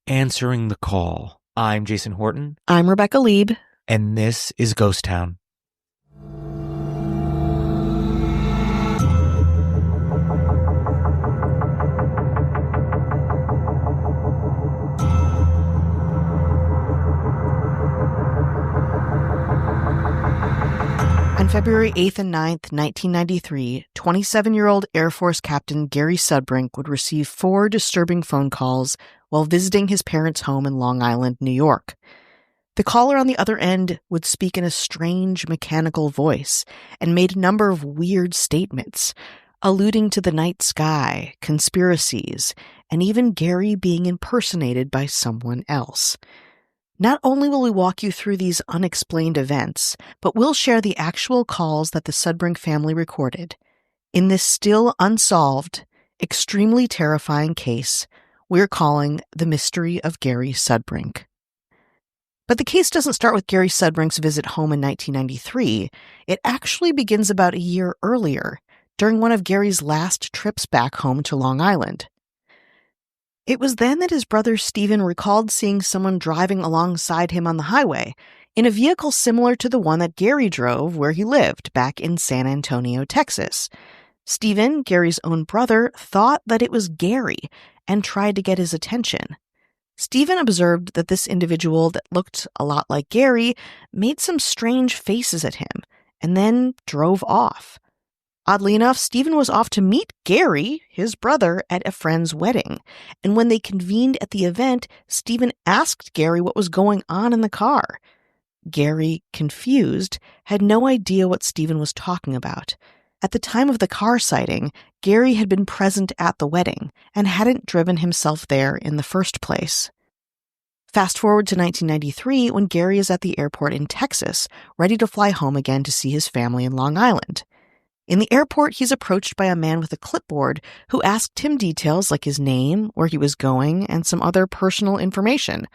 Answering the Call. I'm Jason Horton. I'm Rebecca Lieb. And this is Ghost Town. On February 8th and 9th, 1993, 27-year-old Air Force Captain Gary Sudbrink would receive 4 disturbing phone calls while visiting his parents' home in Long Island, New York. The caller on the other end would speak in a strange mechanical voice and made a number of weird statements, alluding to the night sky, conspiracies, and even Gary being impersonated by someone else. Not only will we walk you through these unexplained events, but we'll share the actual calls that the Sudbrink family recorded. In this still unsolved, extremely terrifying case, we're calling The Mystery of Gary Sudbrink. But the case doesn't start with Gary Sudbrink's visit home in 1993. It actually begins about a year earlier, during one of Gary's last trips back home to Long Island. It was then that his brother Stephen recalled seeing someone driving alongside him on the highway, in a vehicle similar to the one that Gary drove where he lived, back in San Antonio, Texas. Stephen, Gary's own brother, thought that it was Gary and tried to get his attention. Stephen observed that this individual that looked a lot like Gary made some strange faces at him, and then drove off. Oddly enough, Stephen was off to meet Gary, his brother, at a friend's wedding, and when they convened at the event, Stephen asked Gary what was going on in the car. Gary, confused, had no idea what Stephen was talking about. At the time of the car sighting, Gary had been present at the wedding and hadn't driven himself there in the first place. Fast forward to 1993, when Gary is at the airport in Texas, ready to fly home again to see his family in Long Island. In the airport, he's approached by a man with a clipboard who asked him details like his name, where he was going, and some other personal information.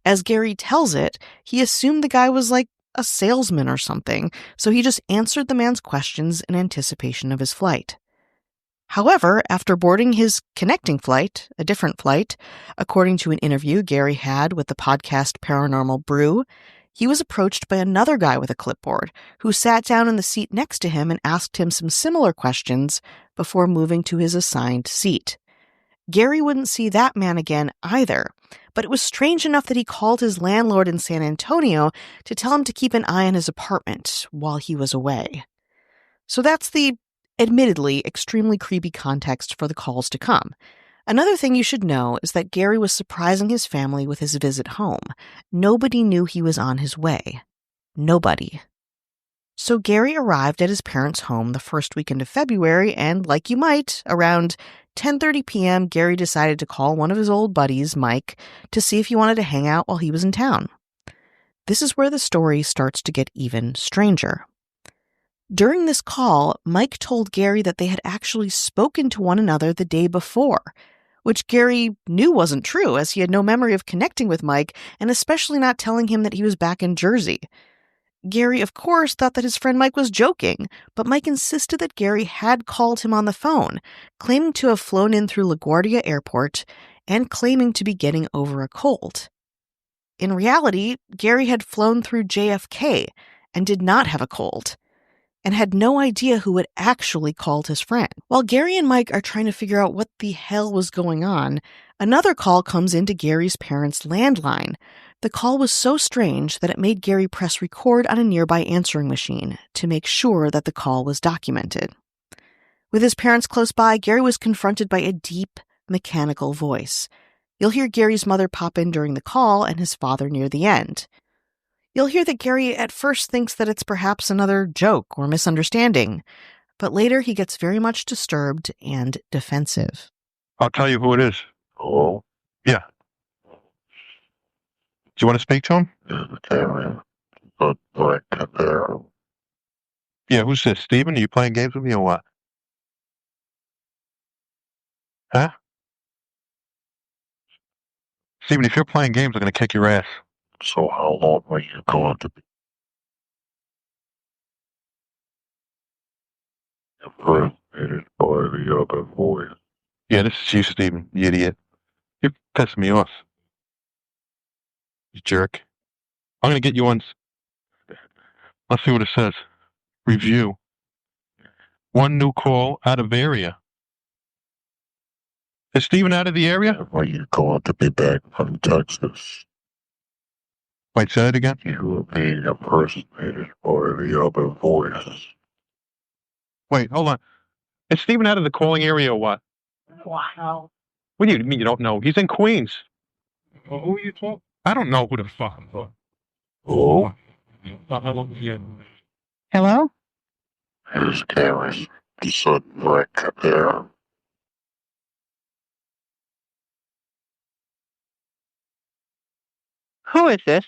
As Gary tells it, he assumed the guy was like a salesman or something, so he just answered the man's questions in anticipation of his flight. However, after boarding his connecting flight, a different flight, according to an interview Gary had with the podcast Paranormal Brew, he was approached by another guy with a clipboard who sat down in the seat next to him and asked him some similar questions before moving to his assigned seat. Gary wouldn't see that man again either, but it was strange enough that he called his landlord in San Antonio to tell him to keep an eye on his apartment while he was away. So that's the, admittedly, extremely creepy context for the calls to come. Another thing you should know is that Gary was surprising his family with his visit home. Nobody knew he was on his way. Nobody. So Gary arrived at his parents' home the first weekend of February, and like you might, around 10:30 p.m., Gary decided to call one of his old buddies, Mike, to see if he wanted to hang out while he was in town. This is where the story starts to get even stranger. During this call, Mike told Gary that they had actually spoken to one another the day before, which Gary knew wasn't true, as he had no memory of connecting with Mike, and especially not telling him that he was back in Jersey. Gary, of course, thought that his friend Mike was joking, but Mike insisted that Gary had called him on the phone, claiming to have flown in through LaGuardia Airport and claiming to be getting over a cold. In reality, Gary had flown through JFK and did not have a cold, and had no idea who had actually called his friend. While Gary and Mike are trying to figure out what the hell was going on, another call comes into Gary's parents' landline. The call was so strange that it made Gary press record on a nearby answering machine to make sure that the call was documented. With his parents close by, Gary was confronted by a deep, mechanical voice. You'll hear Gary's mother pop in during the call and his father near the end. You'll hear that Gary at first thinks that it's perhaps another joke or misunderstanding, but later he gets very much disturbed and defensive. I'll tell you who it is. Oh, Yeah. Do you want to speak to him? but like there. Yeah, who's this? Steven? Are you playing games with me or what? Huh? Steven, if you're playing games, I'm going to kick your ass. So how long are you going to be? Impersonated by the other voice. Yeah, this is you, Steven, you idiot. You're pissing me off. You jerk. I'm going to get you on. Let's see what it says. Review. One new call out of area. Is Steven out of the area? Are you going to be back from Texas? Wait, say that again? You were being impersonated by the other voice. Wait, hold on. Is Steven out of the calling area or what? Wow. What do you mean you don't know? He's in Queens. Well, who are you talking? I don't know who the fuck I'm talking. Oh, Hello? here's Gary Sudbrink there. Who is this?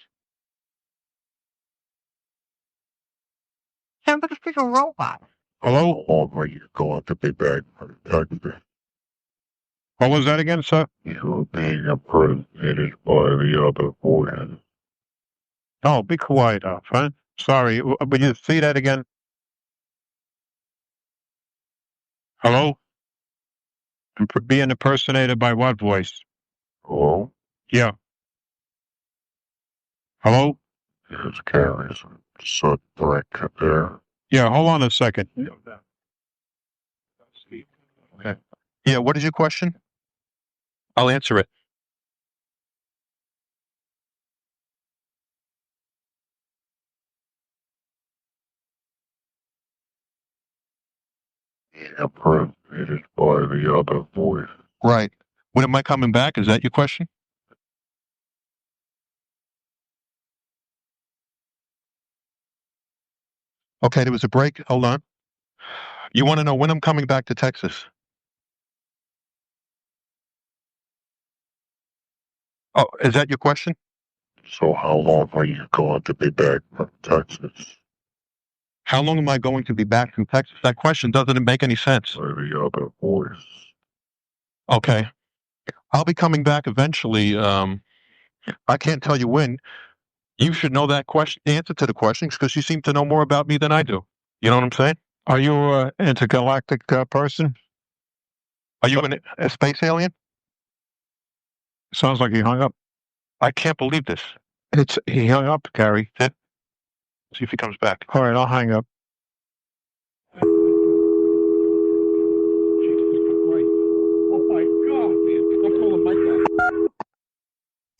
Sounds like a freaking robot. Hello? How long are you going to be back from Texas? What was that again, sir? You were being impersonated by the other voice. Oh, be quiet, friend. Sorry, would you see that again? Hello? Being impersonated by what voice? Hello? Yeah. Hello? Here's Gary Sudbrink there. Yeah, hold on a second. Okay. Yeah, what is your question? I'll answer it. Impersonated by the other voice. Right. When am I coming back? Is that your question? Okay, there was a break. Hold on. You want to know when I'm coming back to Texas? Oh, is that your question? So how long are you going to be back from Texas? How long am I going to be back from Texas? That question doesn't make any sense. By the other voice. Okay. I'll be coming back eventually. I can't tell you when. You should know that question, the answer to the questions, because you seem to know more about me than I do. You know what I'm saying? Are you an intergalactic person? Are you a space alien? Sounds like he hung up. I can't believe this. He hung up, Gary. See if he comes back. All right, I'll hang up.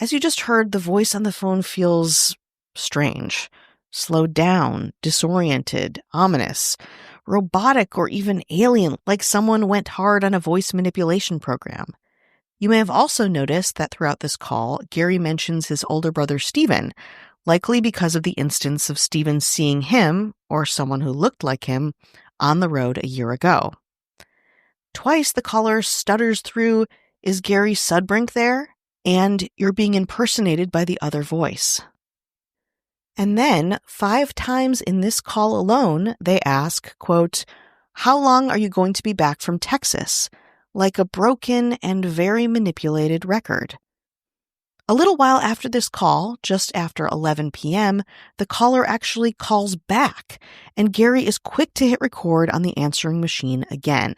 As you just heard, the voice on the phone feels strange, slowed down, disoriented, ominous, robotic, or even alien, like someone went hard on a voice manipulation program. You may have also noticed that throughout this call, Gary mentions his older brother Stephen, likely because of the instance of Stephen seeing him, or someone who looked like him, on the road a year ago. Twice the caller stutters through, "Is Gary Sudbrink there?" and "You're being impersonated by the other voice." And then, 5 times in this call alone, they ask, quote, "How long are you going to be back from Texas?" like a broken and very manipulated record. A little while after this call, just after 11 p.m., the caller actually calls back, and Gary is quick to hit record on the answering machine again.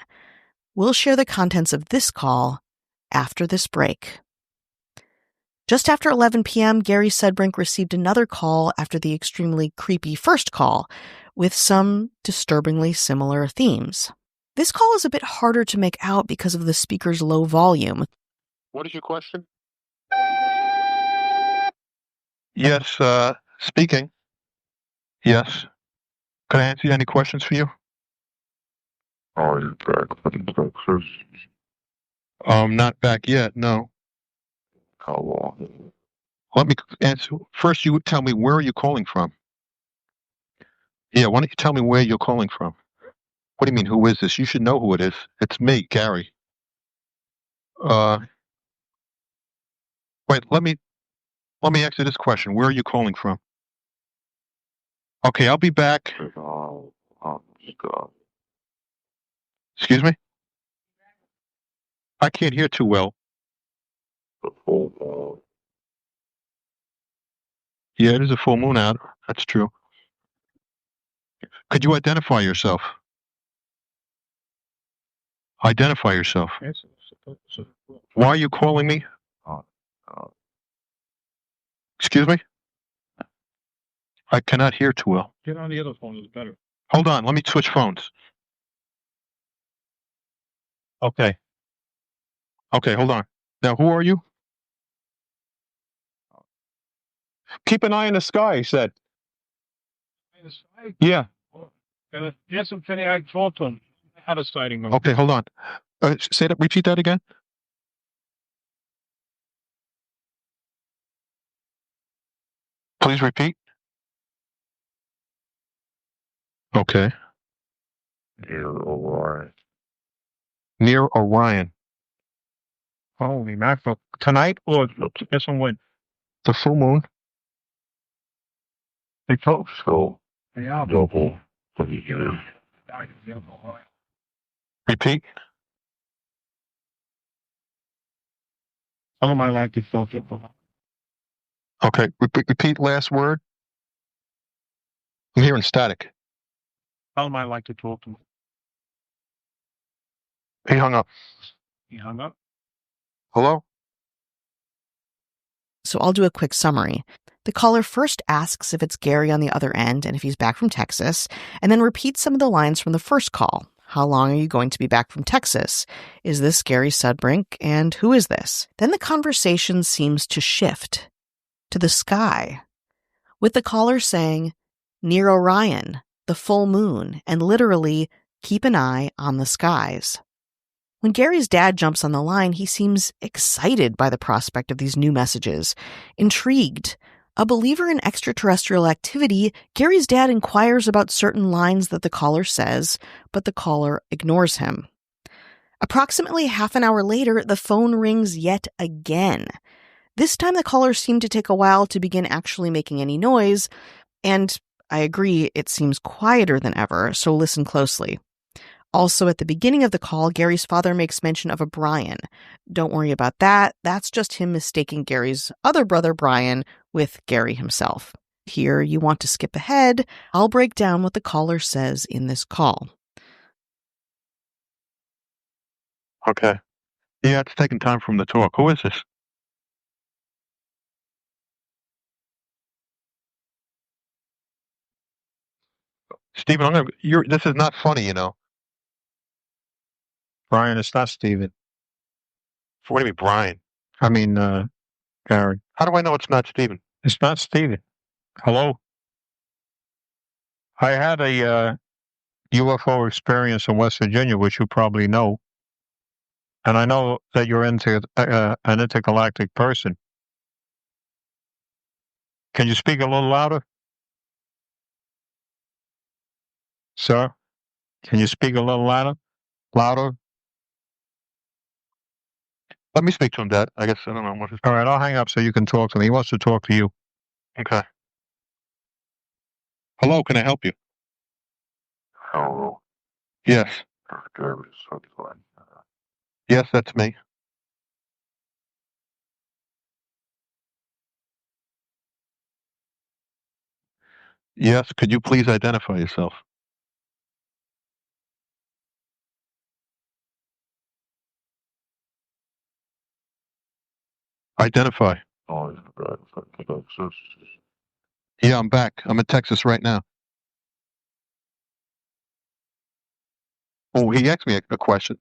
We'll share the contents of this call after this break. Just after 11 p.m., Gary Sudbrink received another call after the extremely creepy first call, with some disturbingly similar themes. This call is a bit harder to make out because of the speaker's low volume. What is your question? Yes, speaking. Yes. Can I answer any questions for you? Are you back from Texas? Not back yet, no. How long? Let me answer. First, you tell me, where are you calling from? Yeah, why don't you tell me where you're calling from? What do you mean, who is this? You should know who it is. It's me, Gary. Wait, let me ask you this question. Where are you calling from? Okay, I'll be back. Excuse me? I can't hear too well. Yeah, it is a full moon out. That's true. Could you identify yourself? Identify yourself. Why are you calling me? Excuse me? I cannot hear too well. Get on the other phone, it's better. Hold on, let me switch phones. Okay. Okay, hold on. Now, who are you? Keep an eye on the sky, he said. Yeah. Yes, I'm saying I talked to him. I had a sighting. Okay, hold on. Say that. Repeat that again. Please repeat. Okay. Near Orion. Near Orion. Holy mackerel. Tonight or guess on when? The full moon. They told So, Yeah. double for you. Repeat. Tell him I like to talk to him. Okay. Repeat last word. I'm hearing static. Tell him I like to talk to him. He hung up. He hung up. Hello? So I'll do a quick summary. The caller first asks if it's Gary on the other end and if he's back from Texas, and then repeats some of the lines from the first call. How long are you going to be back from Texas? Is this Gary Sudbrink? And who is this? Then the conversation seems to shift to the sky, with the caller saying, near Orion, the full moon, and literally, keep an eye on the skies. When Gary's dad jumps on the line, he seems excited by the prospect of these new messages, intrigued. A believer in extraterrestrial activity, Gary's dad inquires about certain lines that the caller says, but the caller ignores him. Approximately half an hour later, the phone rings yet again. This time the caller seemed to take a while to begin actually making any noise, and I agree, it seems quieter than ever, so listen closely. Also, at the beginning of the call, Gary's father makes mention of a Brian. Don't worry about that. That's just him mistaking Gary's other brother, Brian, with Gary himself. Here, you want to skip ahead. I'll break down what the caller says in this call. Okay. Yeah, it's taking time from the talk. Who is this? Stephen, this is not funny, you know. Brian, it's not Steven. What do you mean, Brian? I mean, Gary. How do I know it's not Stephen? It's not Steven. Hello? I had a UFO experience in West Virginia, which you probably know. And I know that you're into an intergalactic person. Can you speak a little louder? Sir? Can you speak a little louder? Louder? Let me speak to him, Dad. I guess I don't know what his. All right, I'll hang up so you can talk to me. He wants to talk to you. Okay. Hello, can I help you? Hello. Yes. Gary Sudbrink. Yes, that's me. Yes, could you please identify yourself? Identify. Oh, he's back from Texas. Yeah, I'm back. I'm in Texas right now. Oh, he asked me a question.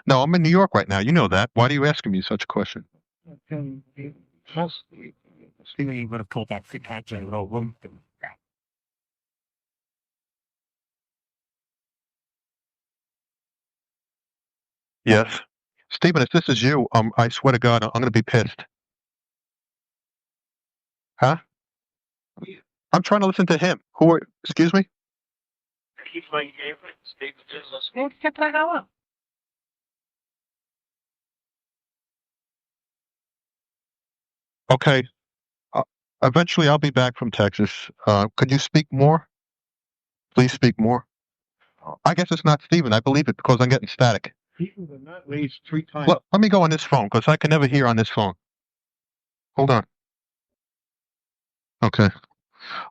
No, I'm in New York right now. You know that. Why are you asking me such a question? Steven, you better pull that free tax over. Yes. Stephen, if this is you, I swear to God, I'm going to be pissed. Huh? I'm trying to listen to him. Excuse me? He's my favorite. Steven is Get the hell up. Okay. Eventually, I'll be back from Texas. Could you speak more? Please speak more. I guess it's not Stephen. I believe it because I'm getting static. Steven did not raise 3 times. Let me go on this phone because I can never hear on this phone. Hold on. Okay.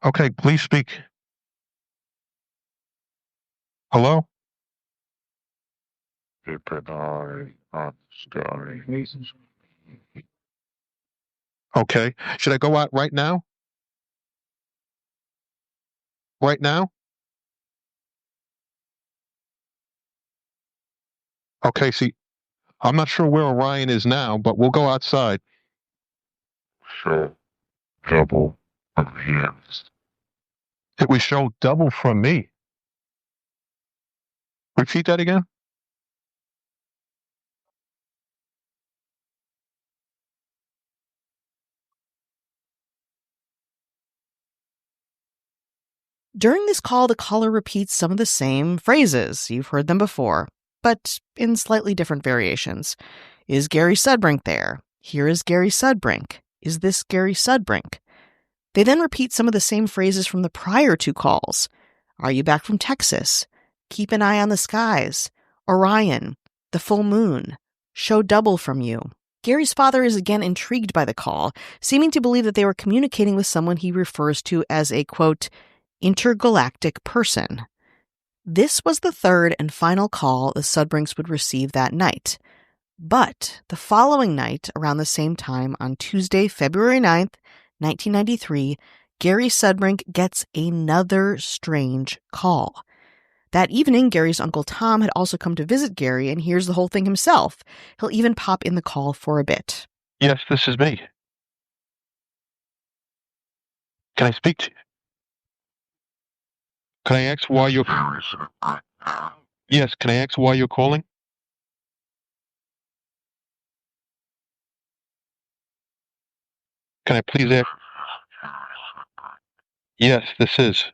Okay, please speak. Hello? Keep an eye on the sky. Okay. Should I go out right now? Right now? Okay, see, I'm not sure where Orion is now, but we'll go outside. Show double from him. It would show double from me. Repeat that again? During this call, the caller repeats some of the same phrases. You've heard them before, but in slightly different variations. Is Gary Sudbrink there? Here is Gary Sudbrink. Is this Gary Sudbrink? They then repeat some of the same phrases from the prior two calls. Are you back from Texas? Keep an eye on the skies. Orion. The full moon. Show double from you. Gary's father is again intrigued by the call, seeming to believe that they were communicating with someone he refers to as a, quote, intergalactic person. This was the third and final call the Sudbrinks would receive that night. But the following night, around the same time, on Tuesday, February 9th, 1993, Gary Sudbrink gets another strange call. That evening, Gary's Uncle Tom had also come to visit Gary and hears the whole thing himself. He'll even pop in the call for a bit. Yes, this is me. Can I speak to you? Can I ask why you're... Yes, can I ask why you're calling? Can I please ask... Yes, this is.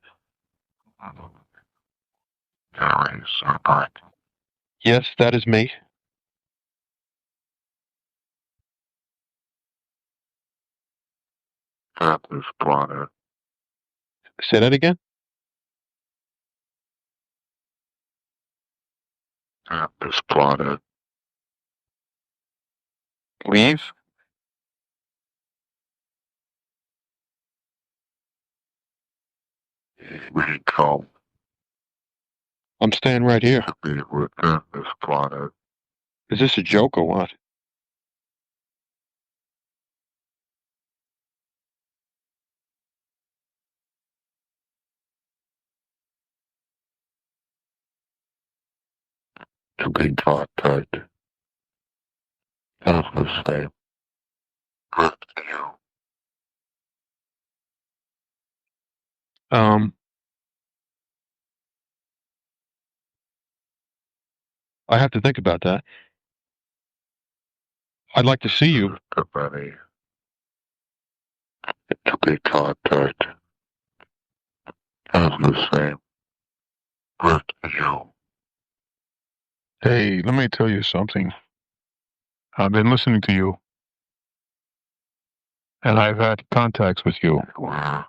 Yes, that is me. This planet. Say that again? This planet. Leave? We come I'm staying right here. to be within this planet. Is this a joke or what? To be contacted. As the same with you. I have to think about that. I'd like to see you. The many. To be contacted. As the same with you. Hey, let me tell you something. I've been listening to you, and I've had contacts with you. Where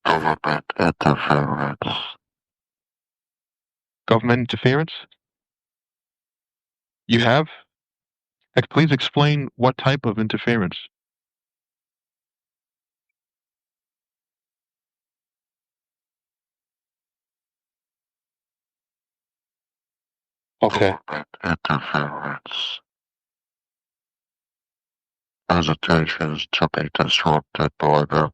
government interference. Government interference? You have? Please explain what type of interference. Okay. Government interference. Hesitations to be disrupted by them.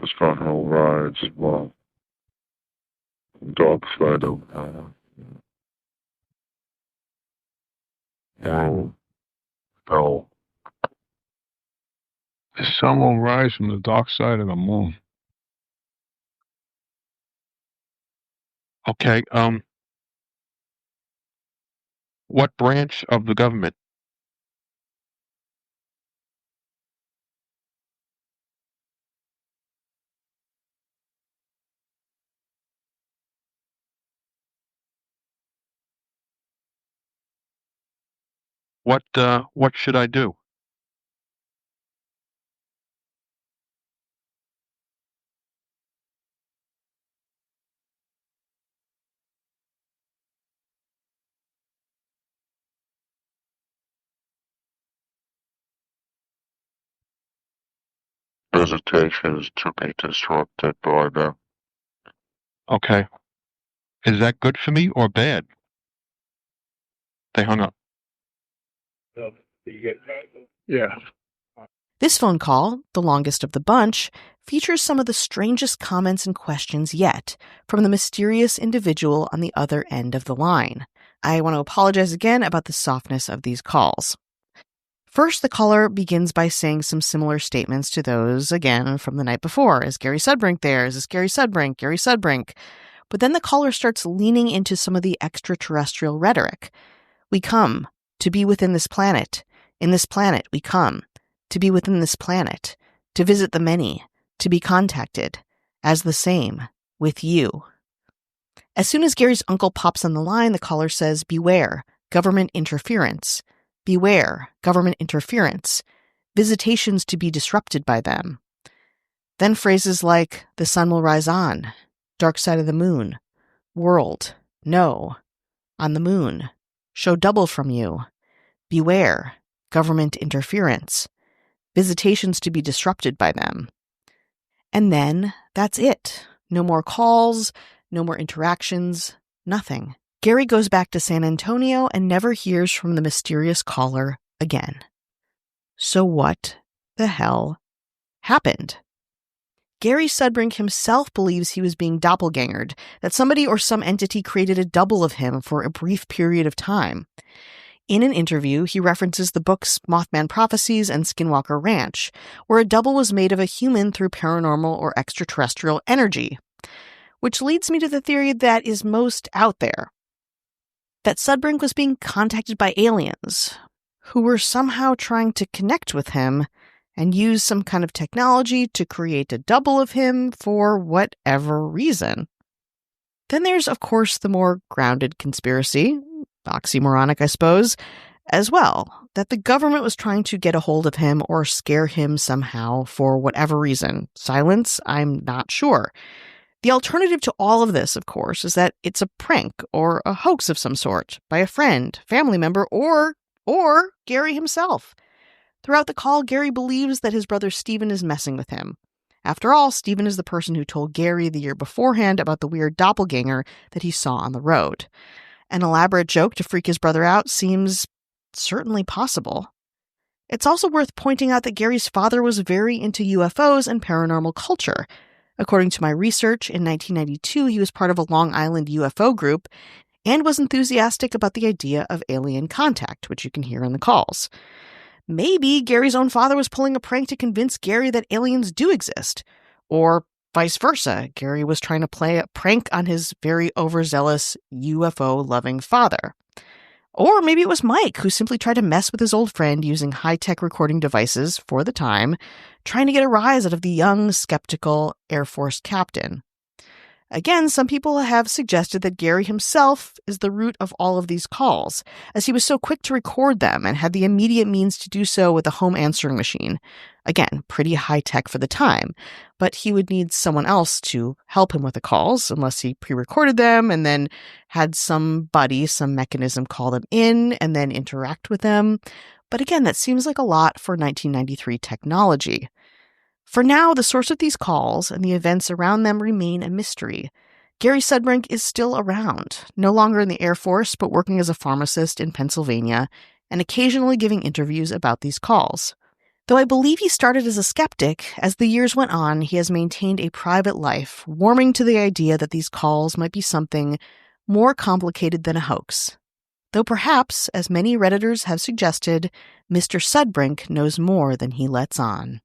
This final rides well. Dark side of world. Hell. The sun will rise from the dark side of the moon. Okay, what branch of the government? What should I do? Visitations to be disrupted by them. Okay. Is that good for me or bad? They hung up. Yeah. This phone call, the longest of the bunch, features some of the strangest comments and questions yet from the mysterious individual on the other end of the line. I want to apologize again about the softness of these calls. First, the caller begins by saying some similar statements to those, again, from the night before. Is Gary Sudbrink there? Is this Gary Sudbrink? Gary Sudbrink. But then the caller starts leaning into some of the extraterrestrial rhetoric. We come to be within this planet. In this planet, we come to be within this planet, to visit the many, to be contacted as the same with you. As soon as Gary's uncle pops on the line, the caller says, beware, government interference. Beware, government interference. Visitations to be disrupted by them. Then phrases like, the sun will rise on, dark side of the moon, world, no, on the moon, show double from you. Beware, government interference. Visitations to be disrupted by them. And then that's it. No more calls, no more interactions, nothing. Gary goes back to San Antonio and never hears from the mysterious caller again. So what the hell happened? Gary Sudbrink himself believes he was being doppelgangered, that somebody or some entity created a double of him for a brief period of time. In an interview, he references the books Mothman Prophecies and Skinwalker Ranch, where a double was made of a human through paranormal or extraterrestrial energy. Which leads me to the theory that is most out there. That Sudbrink was being contacted by aliens, who were somehow trying to connect with him and use some kind of technology to create a double of him for whatever reason. Then there's, of course, the more grounded conspiracy, oxymoronic, I suppose, as well, that the government was trying to get a hold of him or scare him somehow for whatever reason. Silence? I'm not sure. The alternative to all of this, of course, is that it's a prank or a hoax of some sort by a friend, family member, or Gary himself. Throughout the call, Gary believes that his brother Stephen is messing with him. After all, Stephen is the person who told Gary the year beforehand about the weird doppelganger that he saw on the road. An elaborate joke to freak his brother out seems certainly possible. It's also worth pointing out that Gary's father was very into UFOs and paranormal culture. According to my research, in 1992, he was part of a Long Island UFO group and was enthusiastic about the idea of alien contact, which you can hear in the calls. Maybe Gary's own father was pulling a prank to convince Gary that aliens do exist. Or vice versa, Gary was trying to play a prank on his very overzealous UFO-loving father. Or maybe it was Mike, who simply tried to mess with his old friend using high-tech recording devices for the time, trying to get a rise out of the young, skeptical Air Force captain. Again, some people have suggested that Gary himself is the root of all of these calls, as he was so quick to record them and had the immediate means to do so with a home answering machine. Again, pretty high-tech for the time, but he would need someone else to help him with the calls unless he pre-recorded them and then had somebody, some mechanism call them in and then interact with them. But again, that seems like a lot for 1993 technology. For now, the source of these calls and the events around them remain a mystery. Gary Sudbrink is still around, no longer in the Air Force, but working as a pharmacist in Pennsylvania and occasionally giving interviews about these calls. Though I believe he started as a skeptic, as the years went on, he has maintained a private life, warming to the idea that these calls might be something more complicated than a hoax. Though perhaps, as many Redditors have suggested, Mr. Sudbrink knows more than he lets on.